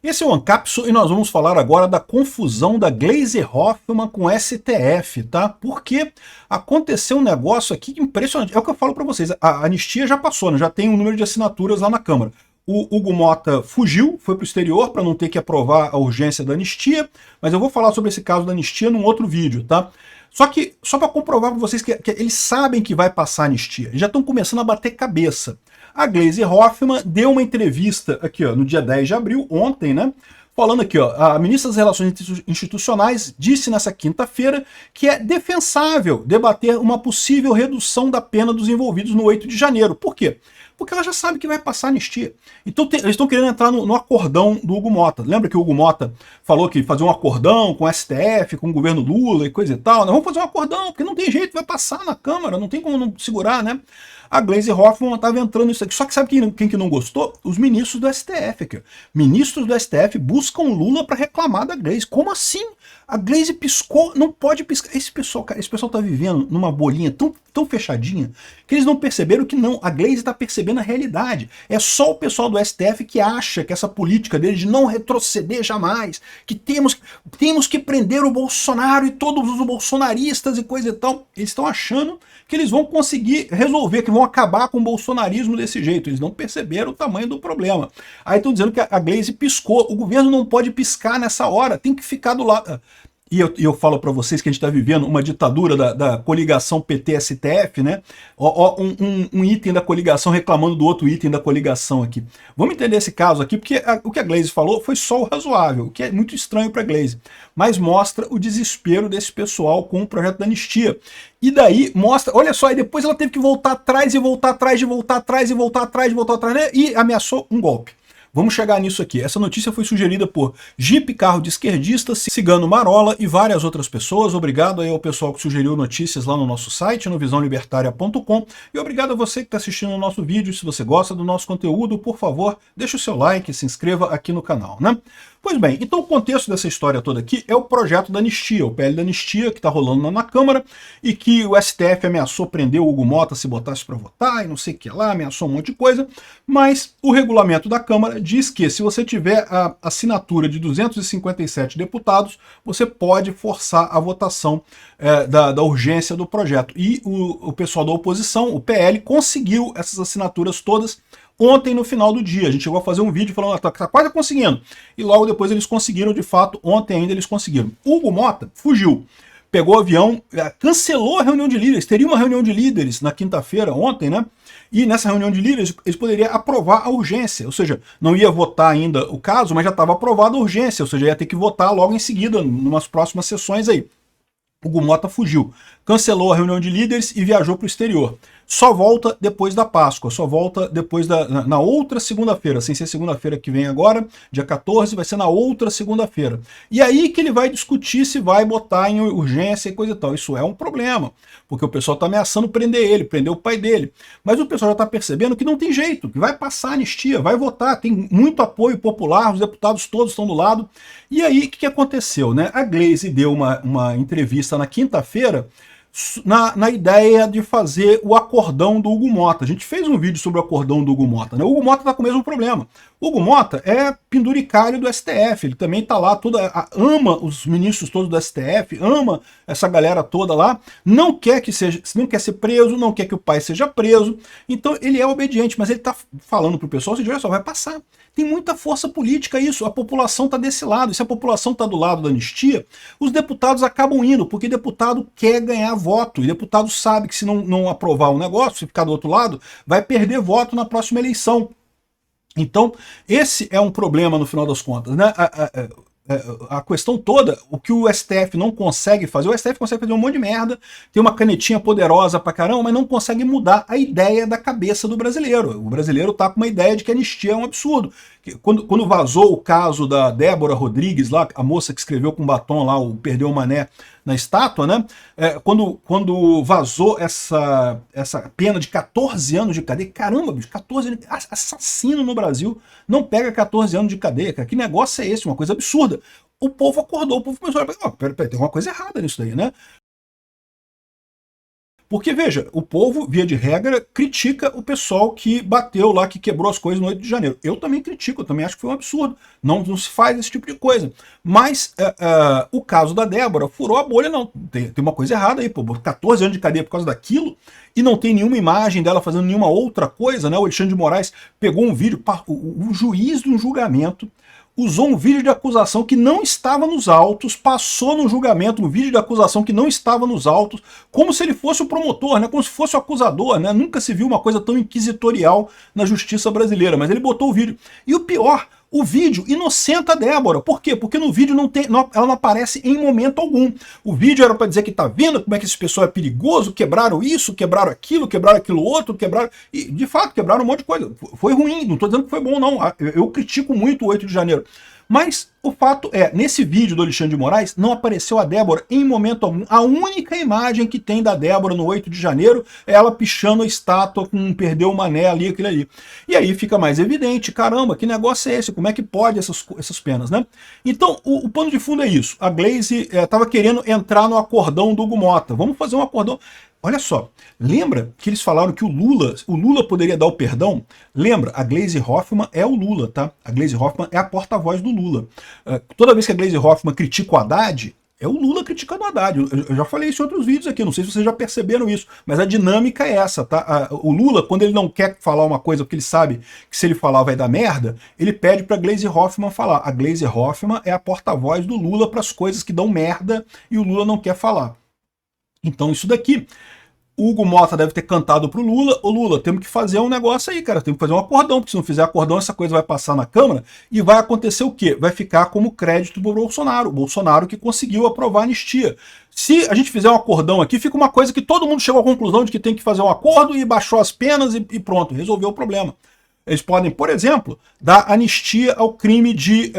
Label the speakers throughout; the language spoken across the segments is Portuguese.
Speaker 1: Esse é o Ancapso e nós vamos falar agora da confusão da Gleisi Hoffmann com o STF, tá? Porque aconteceu um negócio aqui impressionante. É o que eu falo para vocês, a anistia já passou, né? Já tem um número de assinaturas lá na Câmara. O Hugo Mota fugiu, foi para o exterior para não ter que aprovar a urgência da anistia, mas eu vou falar sobre esse caso da anistia num outro vídeo, tá? Só para comprovar para vocês que eles sabem que vai passar a anistia, já estão começando a bater cabeça. A Gleisi Hoffmann deu uma entrevista aqui, ó, no dia 10 de abril, ontem, né? Falando aqui, ó, a ministra das Relações Institucionais disse nessa quinta-feira que é defensável debater uma possível redução da pena dos envolvidos no 8 de janeiro. Por quê? Porque ela já sabe que vai passar anistia. Então eles estão querendo entrar no acordão do Hugo Mota. Lembra que o Hugo Mota falou que fazia um acordão com o STF, com o governo Lula e coisa e tal? Nós vamos fazer um acordão, porque não tem jeito, vai passar na Câmara, não tem como não segurar, né? A Gleisi Hoffmann estava entrando nisso aqui. Só que sabe quem que não gostou? Os ministros do STF aqui. Ministros do STF buscam Lula para reclamar da Gleisi. Como assim? A Gleisi piscou, não pode piscar. Esse pessoal tá vivendo numa bolinha tão fechadinha que eles não perceberam que não. A Gleisi está percebendo a realidade. É só o pessoal do STF que acha que essa política dele de não retroceder jamais, que temos que prender o Bolsonaro e todos os bolsonaristas e coisa e tal. Eles estão achando que eles vão conseguir resolver, que vão acabar com o bolsonarismo desse jeito. Eles não perceberam o tamanho do problema. Aí estão dizendo que a Gleisi piscou. O governo não pode piscar nessa hora, tem que ficar do lado. E eu falo para vocês que a gente está vivendo uma ditadura da coligação PT-STF, né? Um item da coligação reclamando do outro item da coligação aqui. Vamos entender esse caso aqui, porque o que a Gleisi falou foi só o razoável, o que é muito estranho para a Gleisi. Mas mostra o desespero desse pessoal com o projeto da anistia. E daí mostra, olha só, e depois ela teve que voltar atrás e voltar atrás, e voltar atrás, e voltar atrás, e voltar atrás, né? E ameaçou um golpe. Vamos chegar nisso aqui. Essa notícia foi sugerida por Jeep Carro de Esquerdistas, Cigano Marola e várias outras pessoas. Obrigado aí ao pessoal que sugeriu notícias lá no nosso site, no visãolibertaria.com. E obrigado a você que está assistindo o nosso vídeo. Se você gosta do nosso conteúdo, por favor, deixe o seu like e se inscreva aqui no canal, né? Pois bem, então o contexto dessa história toda aqui é o projeto da anistia, o PL da anistia, que está rolando na Câmara, e que o STF ameaçou prender o Hugo Mota se botasse para votar, e não sei o que lá, ameaçou um monte de coisa, mas o regulamento da Câmara diz que se você tiver a assinatura de 257 deputados, você pode forçar a votação da urgência do projeto. E o pessoal da oposição, o PL, conseguiu essas assinaturas todas ontem no final do dia. A gente chegou a fazer um vídeo falando, tá quase conseguindo. E logo depois eles conseguiram, de fato, ontem ainda eles conseguiram. Hugo Mota fugiu, pegou o avião, cancelou a reunião de líderes. Teria uma reunião de líderes na quinta-feira, ontem, né? E nessa reunião de líderes, eles poderiam aprovar a urgência, ou seja, não ia votar ainda o caso, mas já estava aprovada a urgência, ou seja, ia ter que votar logo em seguida, em umas próximas sessões aí. Hugo Mota fugiu, cancelou a reunião de líderes e viajou para o exterior. Só volta depois da Páscoa, só volta depois na outra segunda-feira, sem ser segunda-feira que vem agora, dia 14, vai ser na outra segunda-feira. E aí que ele vai discutir se vai botar em urgência e coisa e tal. Isso é um problema, porque o pessoal está ameaçando prender ele, prender o pai dele. Mas o pessoal já está percebendo que não tem jeito, que vai passar a anistia, vai votar, tem muito apoio popular, os deputados todos estão do lado. E aí o que aconteceu, né? A Gleisi deu uma entrevista na quinta-feira, na ideia de fazer o acordão do Hugo Mota. A gente fez um vídeo sobre o acordão do Hugo Mota, né? O Hugo Mota está com o mesmo problema. O Hugo Mota é penduricário do STF, ele também está lá, ama os ministros todos do STF, ama essa galera toda lá, não quer ser preso, não quer que o pai seja preso, então ele é obediente, mas ele está falando para o pessoal, olha só, vai passar. Tem muita força política isso, a população está desse lado, e se a população está do lado da anistia, os deputados acabam indo, porque deputado quer ganhar voto, e deputado sabe que se não aprovar o negócio, se ficar do outro lado, vai perder voto na próxima eleição. Então, esse é um problema no final das contas, né? A questão toda, o que o STF não consegue fazer, o STF consegue fazer um monte de merda, tem uma canetinha poderosa pra caramba, mas não consegue mudar a ideia da cabeça do brasileiro. O brasileiro tá com uma ideia de que a anistia é um absurdo. Quando vazou o caso da Débora Rodrigues, lá, a moça que escreveu com batom lá, o Perdeu o Mané na estátua, né? Quando vazou essa pena de 14 anos de cadeia, caramba, bicho, 14 anos, assassino no Brasil não pega 14 anos de cadeia, cara, que negócio é esse? Uma coisa absurda. O povo acordou, o povo começou a pensar, peraí, tem uma coisa errada nisso daí, né? Porque, veja, o povo, via de regra, critica o pessoal que bateu lá, que quebrou as coisas no 8 de janeiro. Eu também critico, eu também acho que foi um absurdo. Não se faz esse tipo de coisa. Mas o caso da Débora furou a bolha, não. Tem uma coisa errada aí, pô. 14 anos de cadeia por causa daquilo, e não tem nenhuma imagem dela fazendo nenhuma outra coisa, né? O Alexandre de Moraes pegou um vídeo, o juiz de um julgamento usou um vídeo de acusação que não estava nos autos, passou no julgamento um vídeo de acusação que não estava nos autos, como se ele fosse o promotor, né? Como se fosse o acusador, né? Nunca se viu uma coisa tão inquisitorial na justiça brasileira, mas ele botou o vídeo. E o pior, o vídeo inocenta a Débora. Por quê? Porque no vídeo ela não aparece em momento algum. O vídeo era para dizer que tá vendo como é que esse pessoal é perigoso, quebraram isso, quebraram aquilo outro, quebraram... E, de fato, quebraram um monte de coisa. Foi ruim, não estou dizendo que foi bom, não. Eu critico muito o 8 de janeiro. Mas o fato é, nesse vídeo do Alexandre de Moraes, não apareceu a Débora em momento algum. A única imagem que tem da Débora no 8 de janeiro é ela pichando a estátua com perdeu o mané ali, aquele ali. E aí fica mais evidente, caramba, que negócio é esse? Como é que pode essas penas, né? Então, o pano de fundo é isso. A Glaze estava querendo entrar no acordão do Hugo Mota. Vamos fazer um acordão... Olha só, lembra que eles falaram que o Lula poderia dar o perdão? Lembra, a Glaze Hoffmann é o Lula, tá? A Glaze Hoffmann é a porta-voz do Lula. Toda vez que a Glaze Hoffmann critica o Haddad, é o Lula criticando o Haddad. Eu já falei isso em outros vídeos aqui, não sei se vocês já perceberam isso, mas a dinâmica é essa, tá? O Lula, quando ele não quer falar uma coisa porque ele sabe que se ele falar vai dar merda, ele pede pra Glaze Hoffmann falar. A Glaze Hoffmann é a porta-voz do Lula para as coisas que dão merda e o Lula não quer falar. Então isso daqui, o Hugo Mota deve ter cantado pro Lula, ô Lula, temos que fazer um negócio aí, cara, temos que fazer um acordão, porque se não fizer acordão, essa coisa vai passar na Câmara e vai acontecer o quê? Vai ficar como crédito do Bolsonaro, o Bolsonaro que conseguiu aprovar a anistia. Se a gente fizer um acordão aqui, fica uma coisa que todo mundo chegou à conclusão de que tem que fazer um acordo e baixou as penas e pronto, resolveu o problema. Eles podem, por exemplo, dar anistia ao crime de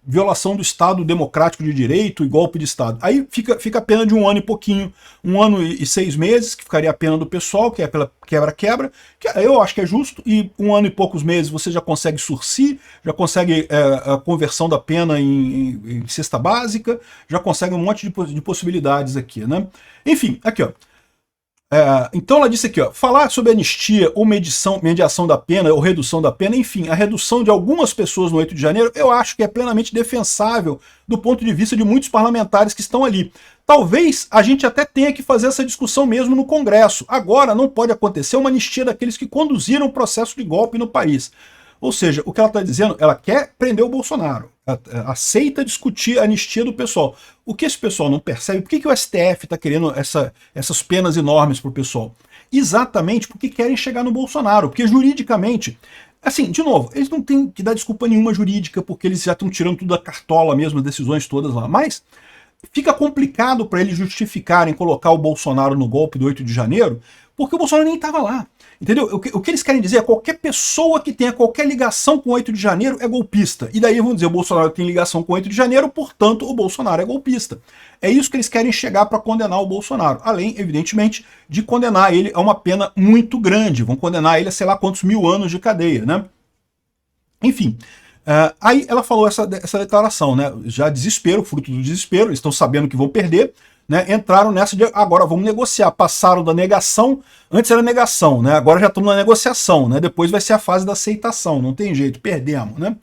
Speaker 1: violação do Estado democrático de direito e golpe de Estado. Aí fica a pena de 1 ano e pouquinho, 1 ano e 6 meses, que ficaria a pena do pessoal, que é pela quebra-quebra, que eu acho que é justo, e 1 ano e poucos meses você já consegue sursi, já consegue a conversão da pena em cesta básica, já consegue um monte de possibilidades aqui, né? Enfim, aqui ó. Então ela disse aqui, ó, falar sobre anistia ou mediação da pena ou redução da pena, enfim, a redução de algumas pessoas no 8 de janeiro, eu acho que é plenamente defensável do ponto de vista de muitos parlamentares que estão ali. Talvez a gente até tenha que fazer essa discussão mesmo no Congresso. Agora não pode acontecer uma anistia daqueles que conduziram o processo de golpe no país. Ou seja, o que ela está dizendo, ela quer prender o Bolsonaro, aceita discutir a anistia do pessoal. O que esse pessoal não percebe, por que o STF está querendo essas penas enormes para o pessoal? Exatamente porque querem chegar no Bolsonaro, porque juridicamente, assim, de novo, eles não têm que dar desculpa nenhuma jurídica, porque eles já estão tirando tudo da cartola mesmo, as decisões todas lá, mas fica complicado para eles justificarem colocar o Bolsonaro no golpe do 8 de janeiro, porque o Bolsonaro nem estava lá. Entendeu? O que eles querem dizer é que qualquer pessoa que tenha qualquer ligação com o 8 de janeiro é golpista. E daí vão dizer, o Bolsonaro tem ligação com o 8 de janeiro, portanto o Bolsonaro é golpista. É isso que eles querem chegar para condenar o Bolsonaro. Além, evidentemente, de condenar ele a uma pena muito grande. Vão condenar ele a sei lá quantos 1000 anos de cadeia, né? Enfim, aí ela falou essa declaração, né? Já desespero, fruto do desespero, eles estão sabendo que vão perder, né, entraram nessa de agora vamos negociar, passaram da negação, antes era negação, né, agora já estamos na negociação, né, depois vai ser a fase da aceitação, não tem jeito, perdemos, né.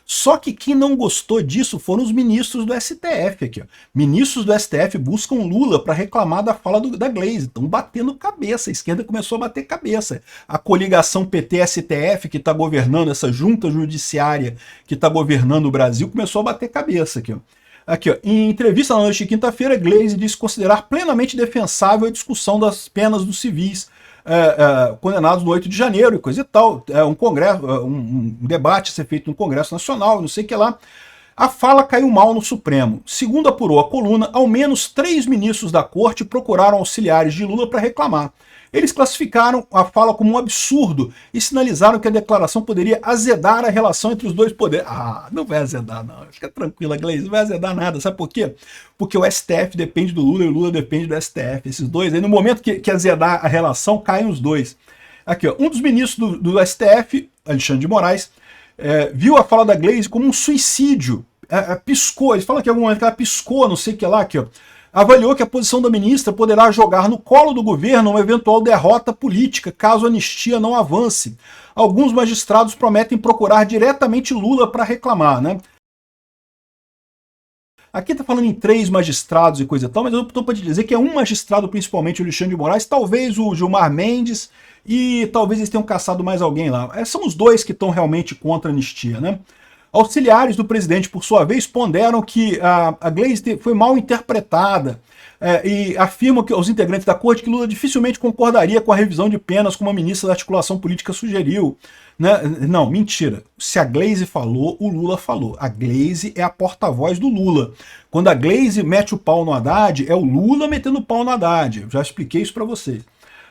Speaker 1: Só que quem não gostou disso foram os ministros do STF aqui, ó. Ministros do STF buscam Lula para reclamar da fala da Glaze, estão batendo cabeça, a esquerda começou a bater cabeça. A coligação PT-STF que está governando, essa junta judiciária que está governando o Brasil, começou a bater cabeça aqui, ó. Aqui, ó, em entrevista na noite de quinta-feira, Glaze disse considerar plenamente defensável a discussão das penas dos civis condenados no 8 de janeiro e coisa e tal. Um congresso, um debate a ser feito no Congresso Nacional, não sei o que lá. A fala caiu mal no Supremo. Segundo apurou a coluna, ao menos 3 ministros da corte procuraram auxiliares de Lula para reclamar. Eles classificaram a fala como um absurdo e sinalizaram que a declaração poderia azedar a relação entre os dois poderes. Ah, não vai azedar não, fica tranquila, Glaze, não vai azedar nada, sabe por quê? Porque o STF depende do Lula e o Lula depende do STF, esses dois, aí no momento que azedar a relação, caem os dois. Aqui, ó, um dos ministros do STF, Alexandre de Moraes, viu a fala da Glaze como um suicídio, piscou, eles falam que em algum momento que ela piscou, não sei o que lá, aqui, ó. avaliou que a posição da ministra poderá jogar no colo do governo uma eventual derrota política caso a anistia não avance. Alguns magistrados prometem procurar diretamente Lula para reclamar, né? Aqui está falando em 3 magistrados e coisa e tal, mas eu estou para te dizer que é um magistrado, principalmente o Alexandre de Moraes, talvez o Gilmar Mendes, e talvez eles tenham caçado mais alguém lá. São os 2 que estão realmente contra a anistia, né? Auxiliares do presidente, por sua vez, ponderam que a Glaze foi mal interpretada e afirmam que os integrantes da corte que Lula dificilmente concordaria com a revisão de penas como a ministra da articulação política sugeriu. Né? Não, mentira. Se a Glaze falou, o Lula falou. A Glaze é a porta-voz do Lula. Quando a Glaze mete o pau no Haddad, é o Lula metendo o pau no Haddad. Eu já expliquei isso para vocês.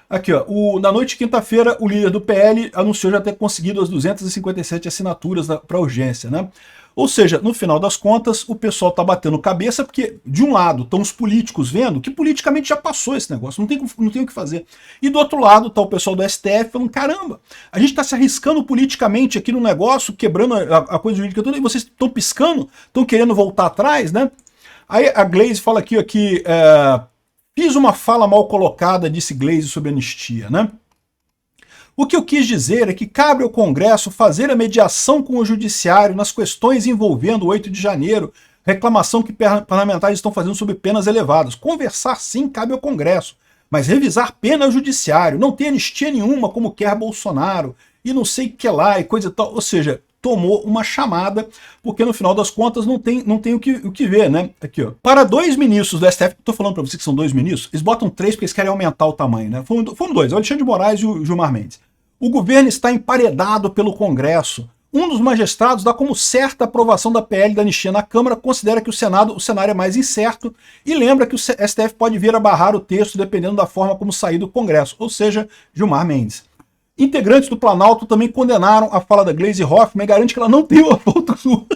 Speaker 1: Aqui, ó, na noite de quinta-feira, o líder do PL anunciou já ter conseguido as 257 assinaturas para urgência, né? Ou seja, no final das contas, o pessoal tá batendo cabeça porque, de um lado, estão os políticos vendo que politicamente já passou esse negócio, não tem o que fazer. E do outro lado, tá o pessoal do STF falando, caramba, a gente tá se arriscando politicamente aqui no negócio, quebrando a coisa jurídica toda, e vocês estão piscando, estão querendo voltar atrás, né? Aí a Glaze fala aqui, fiz uma fala mal colocada, disse Glaze sobre anistia, né? O que eu quis dizer é que cabe ao Congresso fazer a mediação com o Judiciário nas questões envolvendo o 8 de janeiro, reclamação que parlamentares estão fazendo sobre penas elevadas. Conversar sim cabe ao Congresso, mas revisar pena ao Judiciário. Não tem anistia nenhuma, como quer Bolsonaro, e não sei o que lá, e coisa e tal. Ou seja, tomou uma chamada, porque no final das contas não tem o que ver, né? Aqui, ó. Para 2 ministros do STF, estou falando para vocês que são 2 ministros, eles botam 3 porque eles querem aumentar o tamanho, né? Foram 2, o Alexandre de Moraes e o Gilmar Mendes. O governo está emparedado pelo Congresso. Um dos magistrados dá como certa a aprovação da PL da anistia na Câmara, considera que o cenário é mais incerto e lembra que o STF pode vir a barrar o texto dependendo da forma como sair do Congresso, ou seja, Gilmar Mendes. Integrantes do Planalto também condenaram a fala da Glaze Hoffmann e garante que ela não tem o aval do Lula.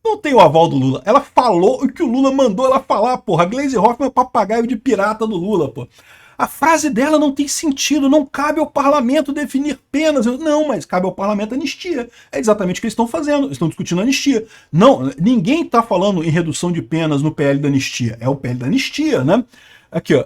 Speaker 1: Não tem o aval do Lula. Ela falou o que o Lula mandou ela falar, porra. A Glaze Hoffmann é o papagaio de pirata do Lula, porra. A frase dela não tem sentido, não cabe ao parlamento definir penas. Não, mas cabe ao parlamento anistia. É exatamente o que eles estão fazendo, eles estão discutindo anistia. Não, ninguém está falando em redução de penas no PL da anistia, é o PL da anistia, né? Aqui, ó,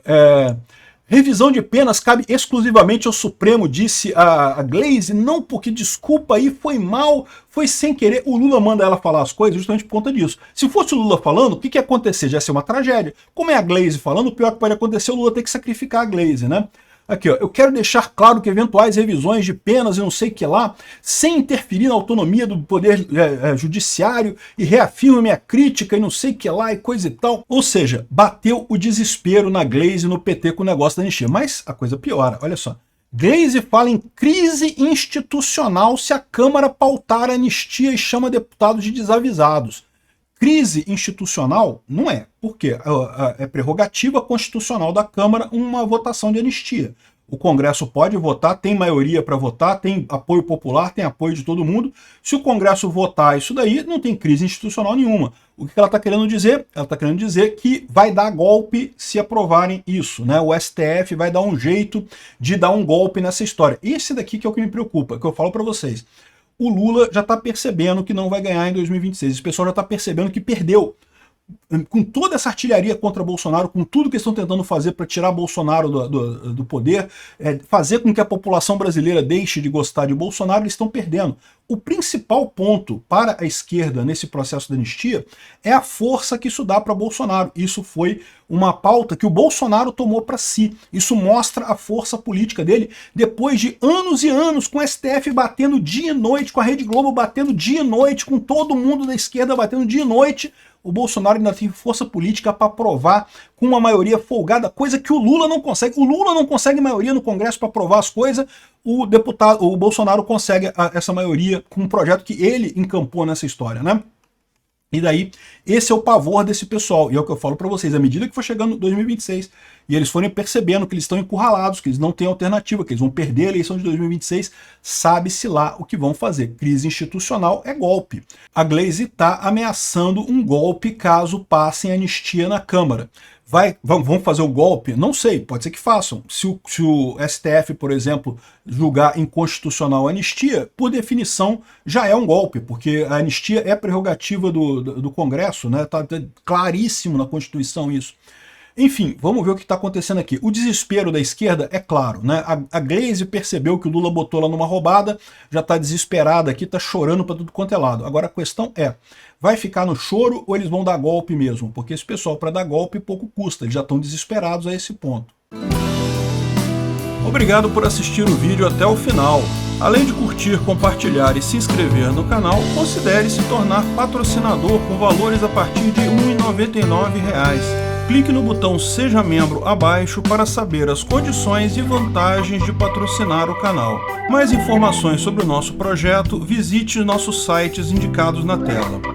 Speaker 1: revisão de penas cabe exclusivamente ao Supremo, disse a Glaze, não porque, desculpa aí, foi mal, foi sem querer. O Lula manda ela falar as coisas justamente por conta disso. Se fosse o Lula falando, o que ia acontecer? Já ia ser uma tragédia. Como é a Glaze falando, o pior que pode acontecer é o Lula ter que sacrificar a Glaze, né? Aqui, ó, eu quero deixar claro que eventuais revisões de penas e não sei o que lá, sem interferir na autonomia do poder judiciário, e reafirmo minha crítica e não sei o que lá e coisa e tal. Ou seja, bateu o desespero na Glaze e no PT com o negócio da anistia. Mas a coisa piora, olha só. Glaze fala em crise institucional se a Câmara pautar a anistia e chama deputados de desavisados. Crise institucional não é, porque é prerrogativa constitucional da Câmara uma votação de anistia. O Congresso pode votar, tem maioria para votar, tem apoio popular, tem apoio de todo mundo. Se o Congresso votar isso daí, não tem crise institucional nenhuma. O que ela está querendo dizer? Ela está querendo dizer que vai dar golpe se aprovarem isso, né? O STF vai dar um jeito de dar um golpe nessa história. Esse daqui que é o que me preocupa, que eu falo para vocês. O Lula já está percebendo que não vai ganhar em 2026. Esse pessoal já está percebendo que perdeu. Com toda essa artilharia contra Bolsonaro, com tudo que eles estão tentando fazer para tirar Bolsonaro do poder, fazer com que a população brasileira deixe de gostar de Bolsonaro, eles estão perdendo. O principal ponto para a esquerda nesse processo de anistia é a força que isso dá para Bolsonaro. Isso foi uma pauta que o Bolsonaro tomou para si. Isso mostra a força política dele depois de anos e anos com o STF batendo dia e noite, com a Rede Globo batendo dia e noite, com todo mundo da esquerda batendo dia e noite. O Bolsonaro ainda tem força política para aprovar com uma maioria folgada, coisa que o Lula não consegue. O Lula não consegue maioria no Congresso para aprovar as coisas, o Bolsonaro consegue essa maioria com um projeto que ele encampou nessa história, né? E daí, esse é o pavor desse pessoal. E é o que eu falo para vocês, à medida que for chegando 2026, e eles forem percebendo que eles estão encurralados, que eles não têm alternativa, que eles vão perder a eleição de 2026, sabe-se lá o que vão fazer. Crise institucional é golpe. A Glaze está ameaçando um golpe caso passem anistia na Câmara. Vão fazer o golpe? Não sei, pode ser que façam. Se o STF, por exemplo, julgar inconstitucional a anistia, por definição já é um golpe, porque a anistia é prerrogativa do Congresso, né? Tá claríssimo na Constituição isso. Enfim, vamos ver o que está acontecendo aqui. O desespero da esquerda é claro, né? A Glaze percebeu que o Lula botou ela numa roubada, já está desesperada aqui, está chorando para tudo quanto é lado. Agora a questão é, vai ficar no choro ou eles vão dar golpe mesmo? Porque esse pessoal para dar golpe pouco custa, eles já estão desesperados a esse ponto. Obrigado por assistir o vídeo até o final. Além de curtir, compartilhar e se inscrever no canal, considere se tornar patrocinador com valores a partir de R$ 1,99. Clique no botão Seja Membro abaixo para saber as condições e vantagens de patrocinar o canal. Mais informações sobre o nosso projeto, visite nossos sites indicados na tela.